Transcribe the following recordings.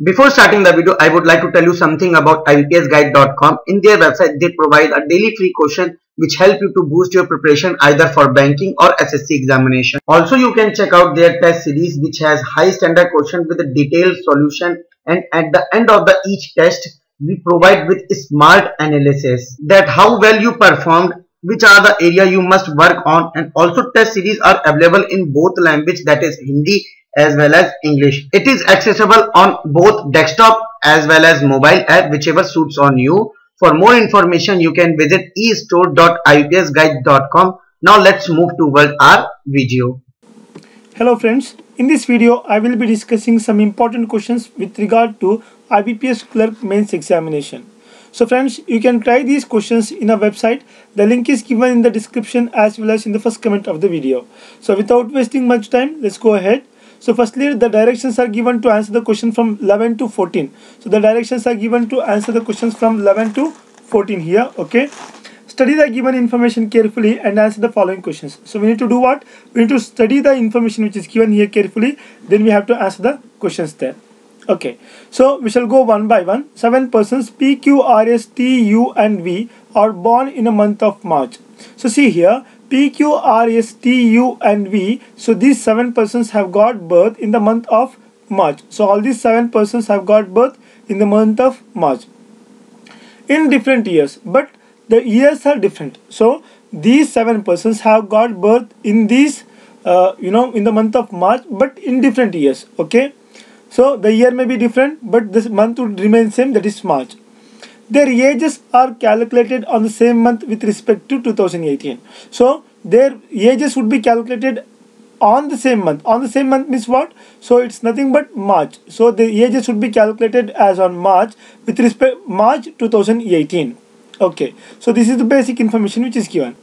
Before starting the video, I would like to tell you something about IBPSguide.com. In their website, they provide a daily free question which help you to boost your preparation either for banking or SSC examination. Also, you can check out their test series which has high standard question with a detailed solution, and at the end of each test, we provide with smart analysis that how well you performed, which are the area you must work on, and also test series are available in both language, that is Hindi as well as English. It is accessible on both desktop as well as mobile app, whichever suits on you. For more information, you can visit estore.ibpsguide.com. Now let's move toward our video. Hello friends, in this video I will be discussing some important questions with regard to IBPS Clerk mains examination. So friends, you can try these questions in our website. The link is given in the description as well as in the first comment of the video. So without wasting much time, let's go ahead. So firstly, the directions are given to answer the question from 11 to 14. So the directions are given to answer the questions from 11 to 14 here. Okay. Study the given information carefully and answer the following questions. So we need to do what? We need to study the information which is given here carefully. Then we have to answer the questions there. Okay. So we shall go one by one. 7 persons P, Q, R, S, T, U and V are born in a month of March. So see here. P, Q, R, S, T, U and V. So these 7 persons have got birth in the month of March. So all these 7 persons have got birth in the month of March in different years, but the years are different. So these 7 persons have got birth in these in the month of March, but in different years. Okay, so the year may be different, but this month would remain same, that is March. Their ages are calculated on the same month with respect to 2018. So their ages would be calculated on the same month. On the same month means what? So it's nothing but March. So the ages would be calculated as on March with respect March 2018. Okay. So this is the basic information which is given.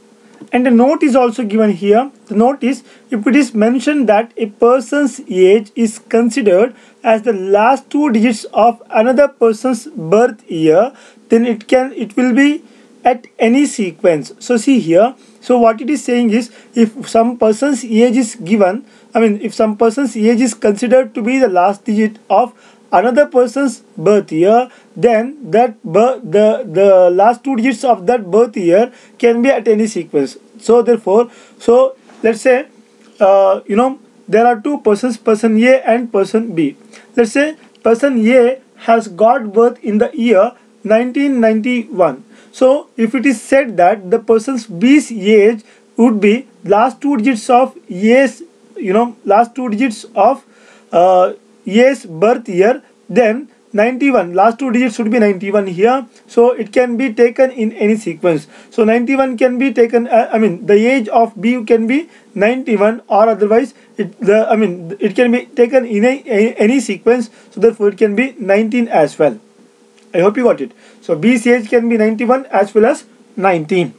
And a note is also given here. The note is, if it is mentioned that a person's age is considered as the last 2 digits of another person's birth year, then it will be at any sequence. So see here. So what it is saying is, if some person's age is given, if some person's age is considered to be the last digit of another person's birth year, then the last 2 digits of that birth year can be at any sequence. So therefore, so let's say there are 2 persons, person A and person B. Let's say person A has got birth in the year 1991. So if it is said that the person's B's age would be last 2 digits of A's, last 2 digits of A's birth year, then 91, last 2 digits should be 91 here. So it can be taken in any sequence. So 91 can be taken, the age of B can be 91, or otherwise it can be taken in any sequence. So therefore it can be 19 as well. I hope you got it. So B's age can be 91 as well as 19.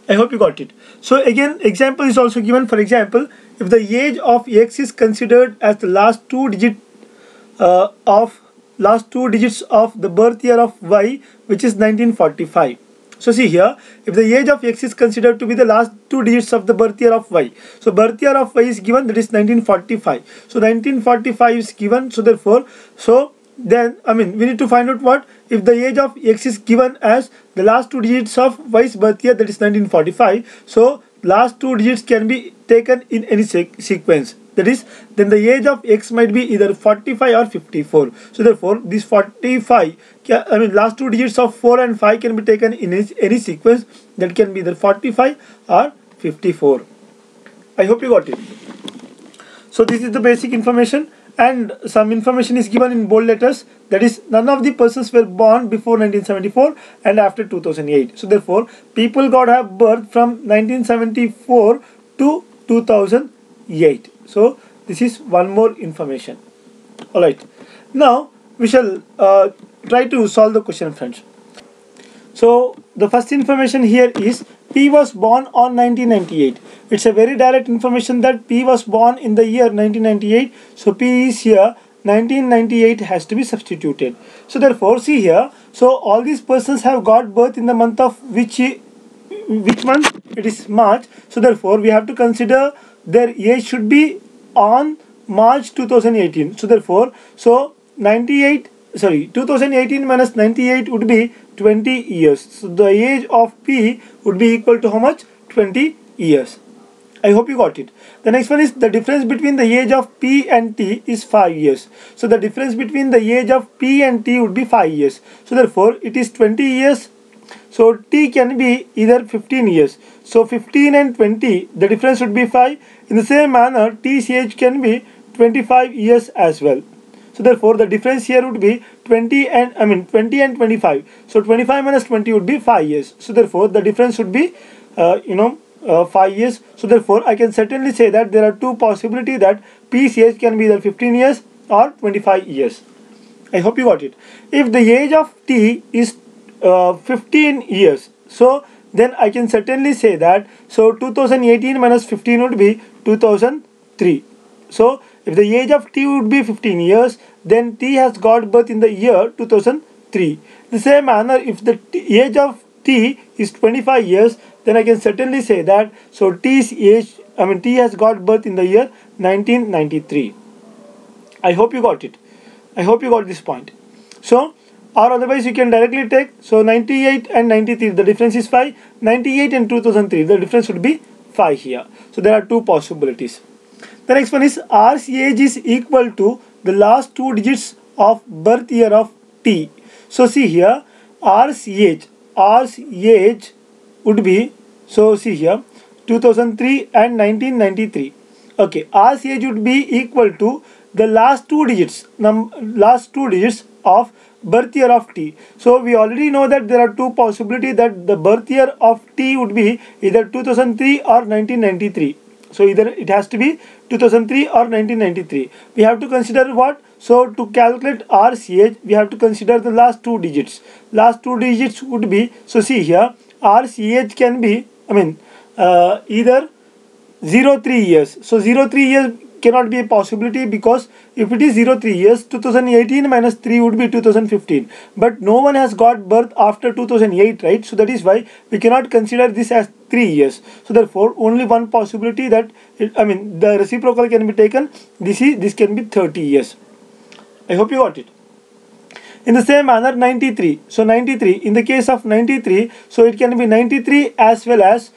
I hope you got it. So again, example is also given. For example, if the age of X is considered as the last 2 digits of the birth year of Y, which is 1945. So see here, if the age of X is considered to be the last 2 digits of the birth year of Y, so birth year of Y is given, that is 1945. So 1945 is given. So therefore, then we need to find out what if the age of X is given as the last 2 digits of Y's birth year, that is 1945. So last 2 digits can be taken in any sequence. That is, then the age of X might be either 45 or 54. So therefore, this 45, last 2 digits of 4 and 5 can be taken in any sequence. That can be either 45 or 54. I hope you got it. So this is the basic information. And some information is given in bold letters, that is, none of the persons were born before 1974 and after 2008. So therefore, people got a birth from 1974 to 2008. So this is one more information. Alright, now we shall try to solve the question, friends. So the first information here is P was born on 1998. It's a very direct information that P was born in the year 1998. So P is here, 1998 has to be substituted. So therefore, see here, so all these persons have got birth in the month of which month? It is March. So therefore, we have to consider their age should be on March 2018. So therefore, 98, sorry, 2018 minus 98 would be 20 years. So the age of P would be equal to how much? 20 years. I hope you got it. The next one is the difference between the age of P and T is 5 years. So the difference between the age of P and T would be 5 years. So therefore it is 20 years. So T can be either 15 years. So 15 and 20, the difference would be 5. In the same manner, T's age can be 25 years as well. So therefore the difference here would be 20 and 25. So 25 minus 20 would be 5 years. So therefore the difference would be 5 years. So therefore I can certainly say that there are two possibilities that P's age can be either 15 years or 25 years. I hope you got it. If the age of T is 15 years, so then I can certainly say that 2018 minus 15 would be 2003. So if the age of T would be 15 years, then T has got birth in the year 2003. The same manner, if the age of T is 25 years, then I can certainly say that T has got birth in the year 1993. I hope you got it. I hope you got this point. So, or otherwise you can directly take, 98 and 93, the difference is 5. 98 and 2003, the difference would be 5 here. So there are two possibilities. The next one is R's age is equal to the last two digits of birth year of T. So see here, R's age would be, so see here, 2003 and 1993. Okay, R's age would be equal to the last two digits of birth year of T. So we already know that there are two possibilities that the birth year of T would be either 2003 or 1993. So either it has to be 2003 or 1993. We have to consider what? So to calculate R's age, we have to consider the last two digits. Last two digits would be, so see here, R's age can be, either 03 years. So 03 years cannot be a possibility, because if it is 03 years, 2018 minus 3 would be 2015. But no one has got birth after 2008, right? So that is why we cannot consider this as 3 years. So therefore only one possibility that the reciprocal can be taken. This can be 30 years. I hope you got it. In the same manner, 93. So 93, in the case of 93, so it can be 93 as well as,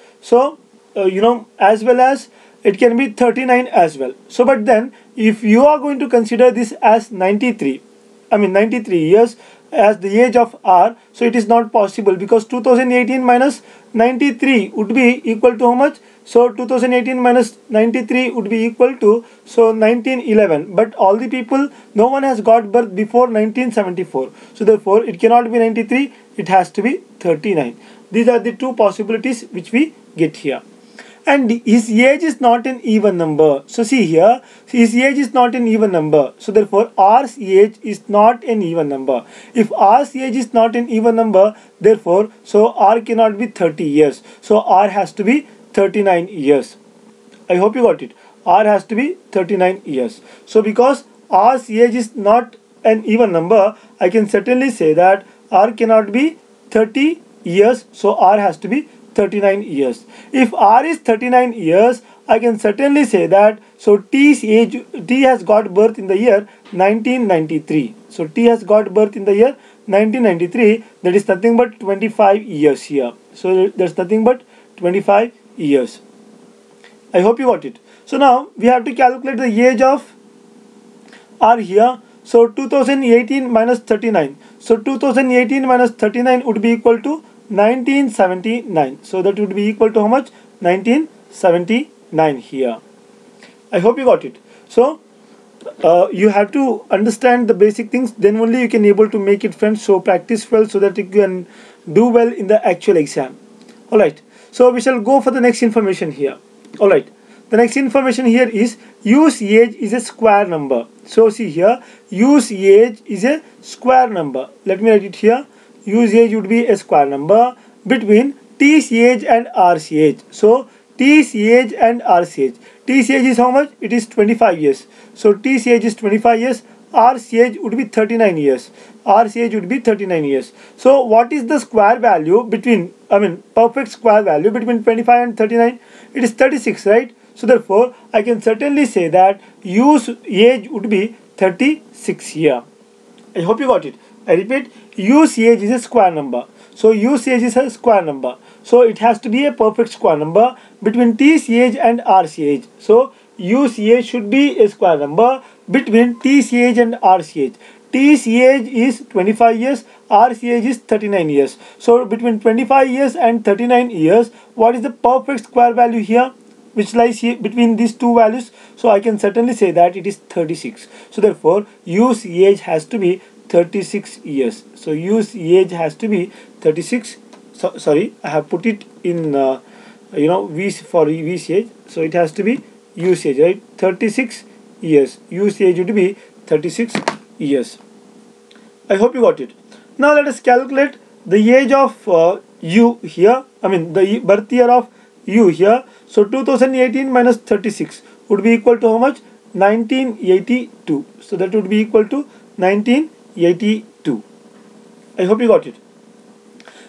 it can be 39 as well. So but then if you are going to consider this as 93 years as the age of R, so it is not possible, because 2018 minus 93 would be equal to how much? So 2018 minus 93 would be equal to 1911. But all the people, no one has got birth before 1974. So therefore it cannot be 93, it has to be 39. These are the two possibilities which we get here. And his age is not an even number. So see here, his age is not an even number. So therefore R's age is not an even number. If R's age is not an even number, therefore so R cannot be 30 years. So R has to be 39 years. I hope you got it. R has to be 39 years. So because R's age is not an even number, I can certainly say that R cannot be 30 years. So R has to be 39 years. If R is 39 years, I can certainly say that T has got birth in the year 1993. So T has got birth in the year 1993. That is nothing but 25 years here. So there's nothing but 25 years. I hope you got it. So now we have to calculate the age of R here. So 2018 minus 39. So 2018 minus 39 would be equal to 1979. So that would be equal to how much? 1979 here. I hope you got it. So you have to understand the basic things, then only you can able to make it, friends. So practice well so that you can do well in the actual exam. Alright, so we shall go for the next information here. Alright, the next information here is use age is a square number. So see here, use age is a square number. Let me write it here. Use age would be a square number between T's age and R's age. So T's age and R's age. T's age is how much? It is 25 years. So T's age is 25 years. R's age would be 39 years. R's age would be 39 years. So what is the square value between, perfect square value between 25 and 39? It is 36, right? So therefore I can certainly say that use age would be 36 here. I hope you got it. I repeat, UCH is a square number. So UCH is a square number. So it has to be a perfect square number between TCH and RCH. So UCH should be a square number between TCH and RCH. TCH is 25 years, RCH is 39 years. So between 25 years and 39 years, what is the perfect square value here, which lies here between these two values? So I can certainly say that it is 36. So therefore UCH has to be 36 years. So UCH has to be 36. Sorry, I have put it in V for VCH. So it has to be UCH, right? 36 years. UCH would be 36 years. I hope you got it. Now let us calculate the age of U here. I mean the birth year of U here. So 2018 minus 36 would be equal to how much? 1982. So that would be equal to 1982. I hope you got it.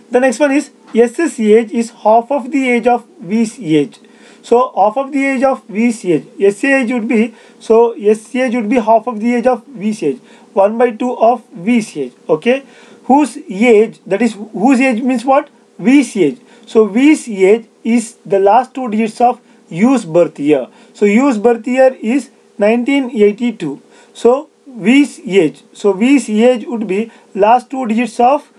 The next one is S's age is half of the age of V's age. So half of the age of V's age. S age would be, so S age would be half of the age of V's age. 1 by 2 of V's age. Okay. Whose age, that is whose age means what? V's age. So V's age is the last two digits of U's birth year. So U's birth year is 1982. So V's age. So V's age would be last two digits of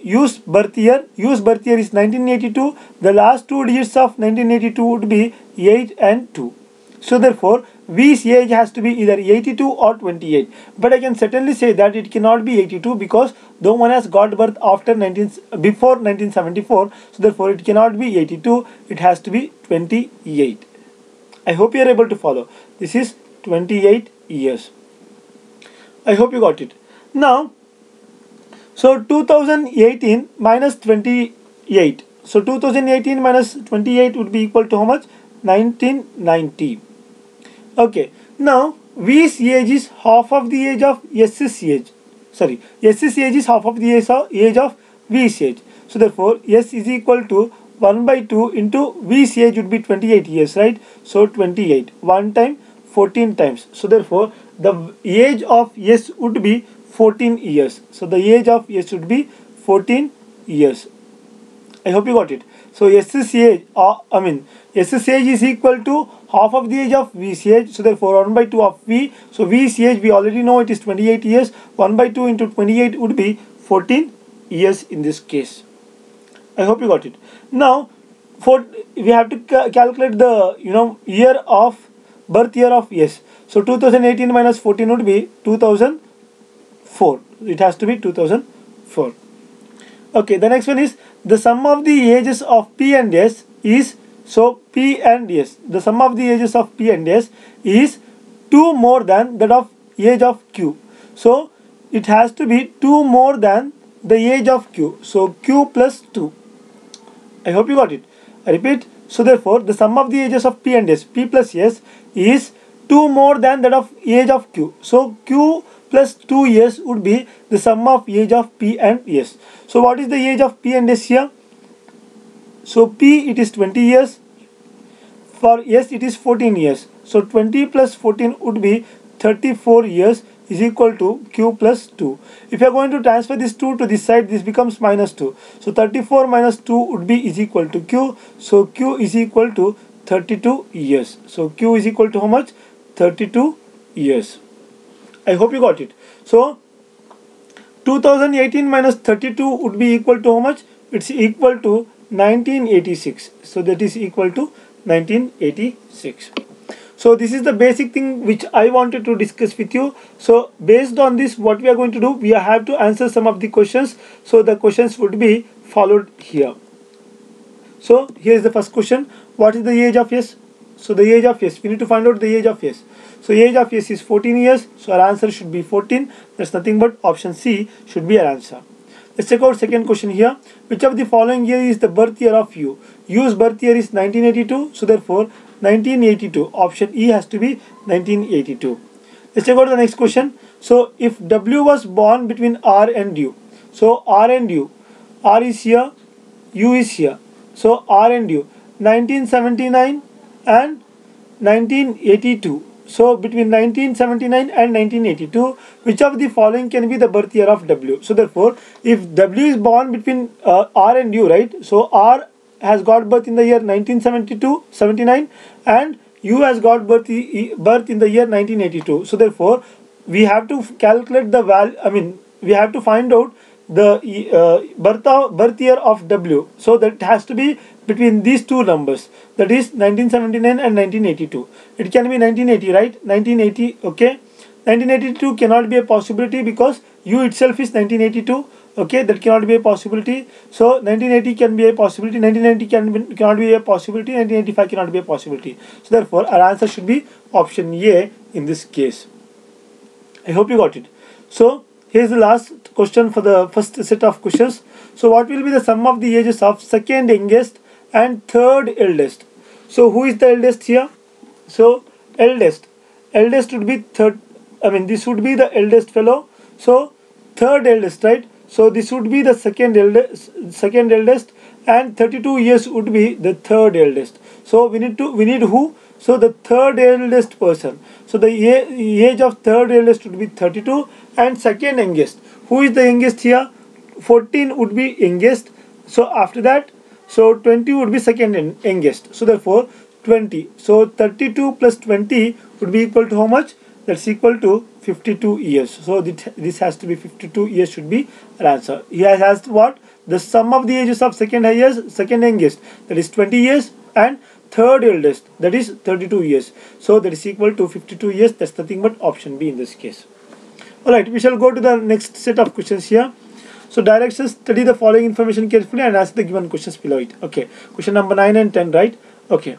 U's birth year. U's birth year is 1982. The last two digits of 1982 would be 8 and 2. So therefore V's age has to be either 82 or 28. But I can certainly say that it cannot be 82 because no one has got birth before 1974. So therefore it cannot be 82. It has to be 28. I hope you are able to follow. This is 28 years. I hope you got it. Now, so 2018 minus 28. So 2018 minus 28 would be equal to how much? 1990. Okay. Now V's age is half of the age of S's age. Sorry, S's age is half of the age of V's age. So therefore S is equal to 1 by 2 into V's age would be 28 years, right? So 28. 1 time 14 times. So therefore the age of S would be 14 years. So the age of S would be 14 years. I hope you got it. So S's age, S's age is equal to half of the age of V's age. So therefore 1 by 2 of V. So V's age we already know it is 28 years. 1 by 2 into 28 would be 14 years in this case. I hope you got it. Now we have to calculate the birth year of S. So 2018 minus 14 would be 2004. It has to be 2004. Okay, the next one is the sum of the ages of P and S is, so P and S, the sum of the ages of P and S is 2 more than that of age of Q. So it has to be 2 more than the age of Q. So Q plus 2. I hope you got it. I repeat. So therefore the sum of the ages of P and S, P plus S, is 2 more than that of age of Q. So Q plus 2 years would be the sum of age of P and S. So what is the age of P and S here? So P it is 20 years. For S it is 14 years. So 20 plus 14 would be 34 years is equal to Q plus 2. If you are going to transfer this 2 to this side, this becomes minus 2. So 34 minus 2 would be is equal to Q. So Q is equal to 32 years. So Q is equal to how much? 32 years. I hope you got it. So 2018 minus 32 would be equal to how much? It's equal to 1986. So that is equal to 1986. So this is the basic thing which I wanted to discuss with you. So based on this, what we are going to do, we have to answer some of the questions. So the questions would be followed here. So here is the first question. What is the age of S? So the age of S, we need to find out the age of S. So age of S is 14 years. So our answer should be 14. That's nothing but option C should be our answer. Let's check out second question here. Which of the following year is the birth year of U? U's birth year is 1982. So therefore 1982. Option E has to be 1982. Let's check out the next question. So if W was born between R and U. So R and U. R is here. U is here. So R and U. 1979 and 1982. So between 1979 and 1982, which of the following can be the birth year of W? So therefore, if W is born between R and U, right? So R has got birth in the year 1972, 79, and U has got birth in the year 1982. So therefore, we have to calculate the value. I mean, we have to find out the birth year of W. So that has to be between these two numbers, that is 1979 and 1982. It can be 1980, right? 1980, okay. 1982 cannot be a possibility because U itself is 1982. Okay, that cannot be a possibility. So 1980 can be a possibility. 1990 cannot be a possibility. 1985 cannot be a possibility. So therefore, our answer should be option A in this case. I hope you got it. So here's the last question for the first set of questions. So what will be the sum of the ages of second youngest and third eldest? So who is the eldest here? So eldest would be third. I mean, this would be the eldest fellow. So third eldest, right? So this would be the second eldest, and 32 years would be the third eldest. So we need who? So the third eldest person. So the age of third eldest would be 32, and second youngest. Who is the youngest here? 14 would be youngest. So after that, so 20 would be second youngest. So therefore 20. So 32 plus 20 would be equal to how much? That's equal to 52 years. So this has to be 52 years should be our answer. He has asked what? The sum of the ages of second youngest, that is 20 years, and third eldest, that is 32 years. So that is equal to 52 years. That's nothing but option B in this case. Alright, we shall go to the next set of questions here. So directions: study the following information carefully and answer the given questions below it. Okay, question number 9 and 10, right? Okay.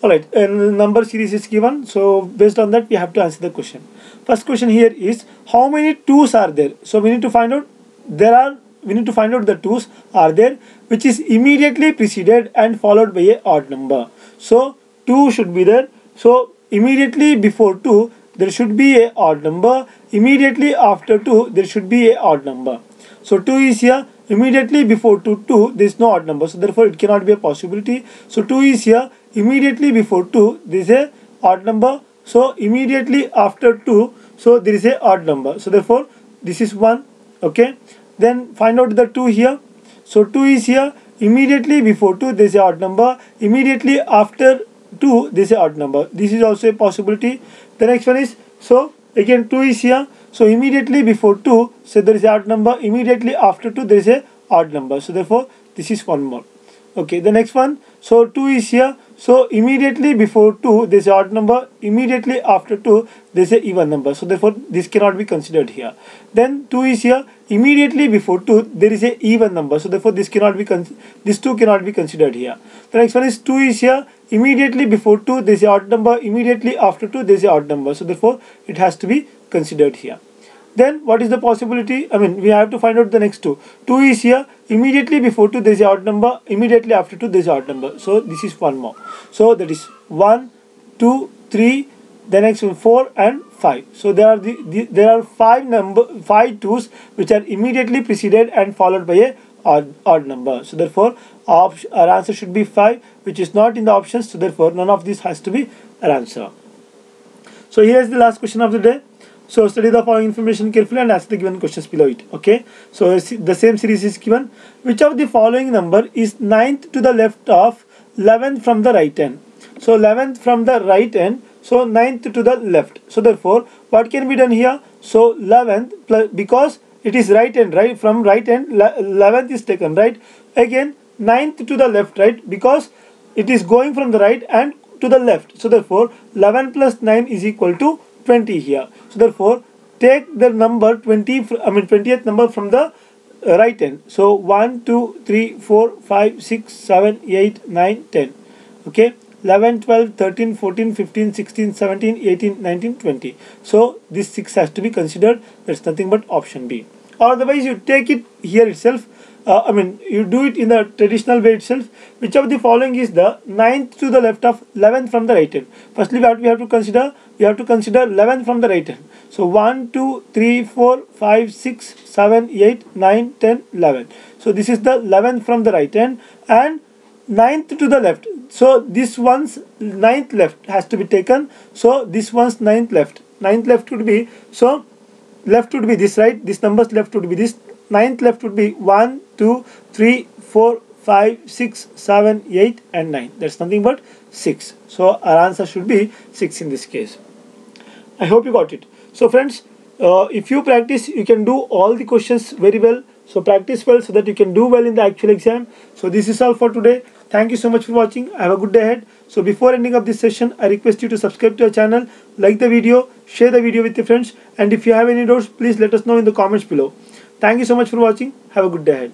Alright, and number series is given, so based on that we have to answer the question. First question here is, how many 2's are there? So we need to find out the 2's are there which is immediately preceded and followed by a odd number. So 2 should be there. So immediately before 2 there should be a odd number. Immediately after 2 there should be a odd number. So 2 is here. Immediately before 2 there is no odd number, so therefore it cannot be a possibility. So 2 is here. Immediately before 2 there is a odd number. So immediately after 2, so there is a odd number. So therefore this is 1. Okay. Then find out the 2 here. So 2 is here. Immediately before 2 there is a odd number. Immediately after 2 there is a odd number. This is also a possibility. The next one is, so again 2 is here. So immediately before 2, so there is a odd number. Immediately after 2 there is a odd number. So therefore this is one more. Okay, the next one, so 2 is here. So immediately before 2 there is a odd number. Immediately after 2 there is a even number. So therefore this cannot be considered here. Then 2 is here. Immediately before 2 there is a even number. So therefore this cannot be this 2 cannot be considered here. The next one is 2 is here. Immediately before 2 there is a odd number. Immediately after 2 there is a odd number. So therefore it has to be considered here. Then what is the possibility? I mean, we have to find out the next 2. 2 is here. Immediately before 2 there is a odd number. Immediately after 2 there is a odd number. So this is one more. So that is 1, 2, 3. The next one 4 and 5. So there are five 2's which are immediately preceded and followed by a odd number. So therefore our answer should be 5, which is not in the options. So therefore none of this has to be our answer. So here is the last question of the day. So study the following information carefully and answer the given questions below it. Okay. So the same series is given. Which of the following number is 9th to the left of 11th from the right hand? So 11th from the right hand. So 9th to the left. So therefore what can be done here? So 11th plus, because it is right hand, right? From right hand 11th is taken, right? Again 9th to the left, right? Because it is going from the right and to the left. So therefore 11 plus 9 is equal to 20 here. So therefore take the number 20th number from the right hand. So 1, 2, 3, 4, 5, 6, 7, 8, 9, 10. Okay. 11, 12, 13, 14, 15, 16, 17, 18, 19, 20. So this 6 has to be considered. That's nothing but option B. Or otherwise you take it here itself. You do it in the traditional way itself. Which of the following is the 9th to the left of 11th from the right hand? Firstly, what we have to consider? We have to consider 11th from the right hand. So 1, 2, 3, 4, 5, 6, 7, 8, 9, 10, 11. So this is the 11th from the right hand, and ninth to the left. So this one's ninth left has to be taken. So this one's ninth left. Ninth left would be, so left would be this, right? This number's left would be this. Ninth left would be 1, 2, 3, 4, 5, 6, 7, 8 and 9. That's nothing but 6. So our answer should be 6 in this case. I hope you got it. So friends, if you practice, you can do all the questions very well. So practice well so that you can do well in the actual exam. So this is all for today. Thank you so much for watching. Have a good day ahead. So before ending up this session, I request you to subscribe to our channel, like the video, share the video with your friends, and if you have any doubts, please let us know in the comments below. Thank you so much for watching. Have a good day ahead.